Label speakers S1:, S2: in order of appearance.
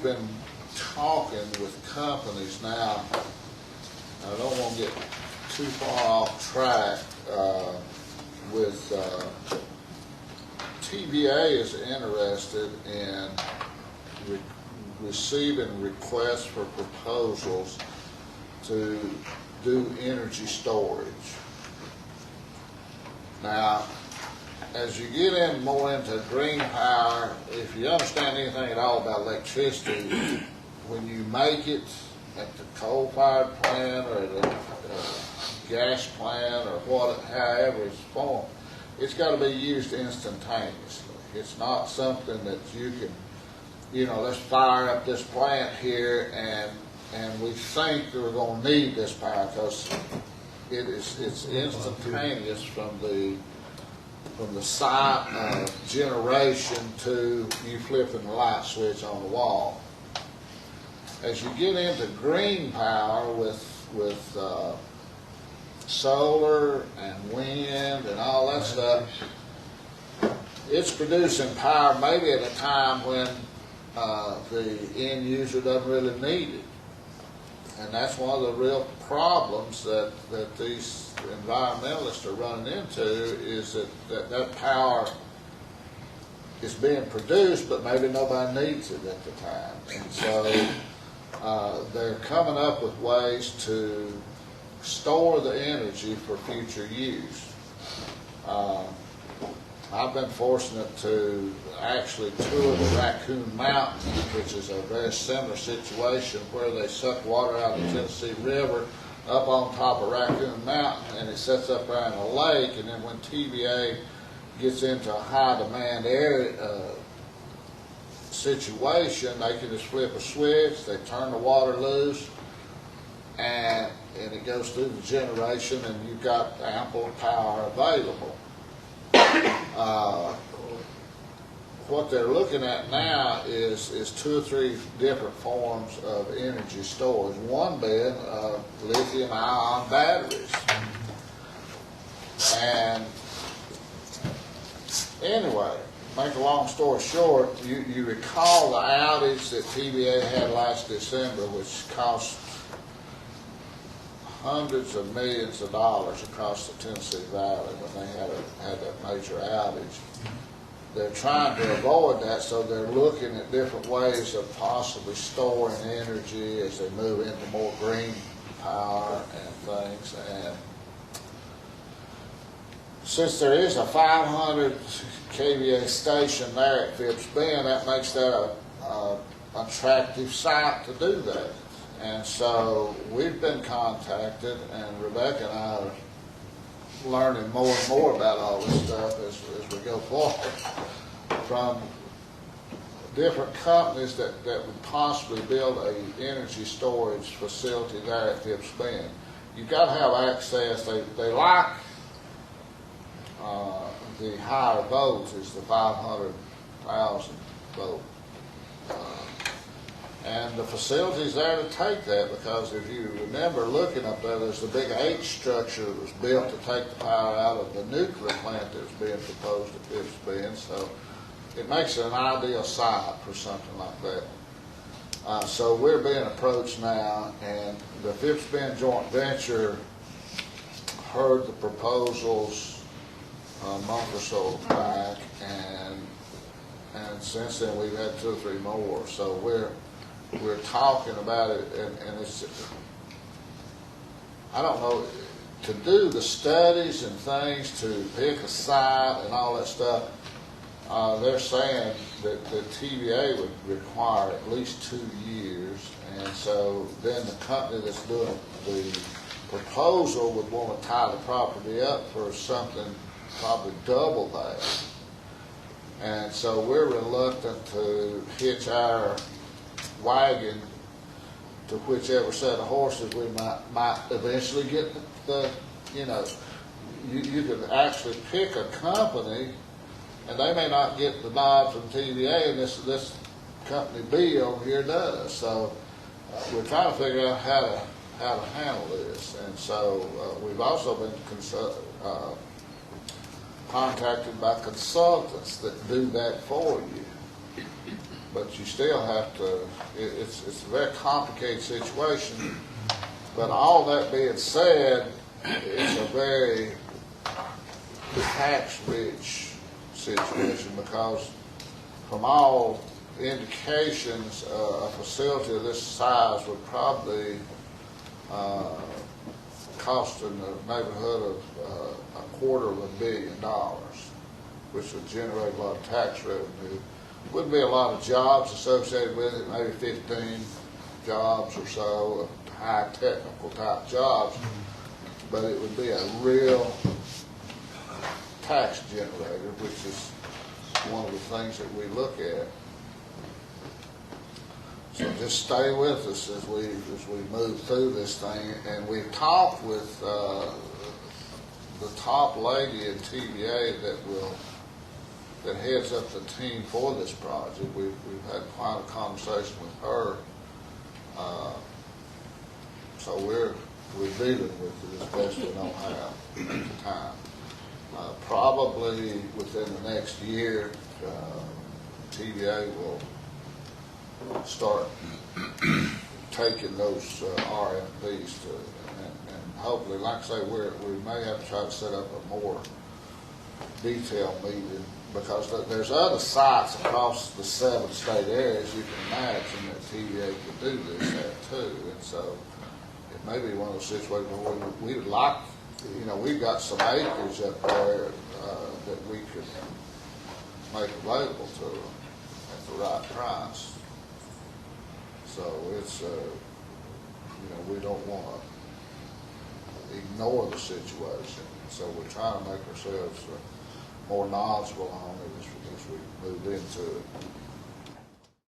S1: we've been talking with companies now. I don't want to get too far off track with TVA is interested in receiving requests for proposals to do energy storage. Now, as you get in more into green power, if you understand anything at all about electricity, when you make it at the coal-fired plant or the gas plant or however it's formed, it's got to be used instantaneously. It's not something that you can, let's fire up this plant here and we think that we're going to need this power, because it's instantaneous from the site of generation to you flipping the light switch on the wall. As you get into green power with solar and wind and all that stuff, it's producing power maybe at a time when the end user doesn't really need it. And that's one of the real problems that these environmentalists are running into, is that power is being produced, but maybe nobody needs it at the time. And so they're coming up with ways to store the energy for future use. I've been fortunate to actually tour the Raccoon Mountain, which is a very similar situation, where they suck water out of the Tennessee River up on top of Raccoon Mountain, and it sets up around a lake, and then when TVA gets into a high demand area situation, they can just flip a switch, they turn the water loose, and it goes through the generation, and you've got ample power available. What they're looking at now is 2 or 3 different forms of energy storage. One being lithium-ion batteries. And anyway, make a long story short, you recall the outage that TVA had last December, which cost hundreds of millions of dollars across the Tennessee Valley when they had that major outage. They're trying to avoid that, so they're looking at different ways of possibly storing energy as they move into more green power and things. And since there is a 500 kVA station there at Phipps Bend, that makes that an attractive site to do that. And so we've been contacted, and Rebecca and I are learning more and more about all this stuff as we go forward, from different companies that would possibly build an energy storage facility there at Phipps Bend. You've got to have access. They like the higher voltage, the 500,000 volt. And the facility's there to take that, because if you remember looking up there, there's the big H structure that was built to take the power out of the nuclear plant that was being proposed at Phipps Bend. So it makes it an ideal site for something like that. So we're being approached now, and the Phipps Bend joint venture heard the proposals a month or so back, and since then we've had 2 or 3 more. So we're talking about it, and it's, I don't know, to do the studies and things, to pick a site and all that stuff. They're saying that the TVA would require at least 2 years, and so then the company that's doing the proposal would want to tie the property up for something probably double that. And so we're reluctant to hitch our wagon to whichever set of horses we might eventually get you could actually pick a company, and they may not get the nod from TVA, and this company B over here does. So we're trying to figure out how to handle this. And so we've also been contacted by consultants that do that for you. but you still have to, it's a very complicated situation. But all that being said, it's a very tax-rich situation, because from all indications, a facility of this size would probably cost in the neighborhood of $250 million, which would generate a lot of tax revenue. Wouldn't be a lot of jobs associated with it, maybe 15 jobs or so, high technical type jobs, but it would be a real tax generator, which is one of the things that we look at. So just stay with us as we move through this thing. And we've talked with the top lady in TVA that heads up the team for this project. We've had quite a conversation with her. So we're dealing with it as best we know how at the time. Probably within the next year, TVA will start taking those RFPs and hopefully, like I say, we may have to try to set up a more detailed meeting, because there's other sites across the 7 state areas you can imagine that TVA could do this at too. And so it may be one of those situations where we would like, we've got some acres up there that we could make available to them at the right price. So it's, we don't want to ignore the situation. So we're trying to make ourselves more knowledgeable on it as we move into it.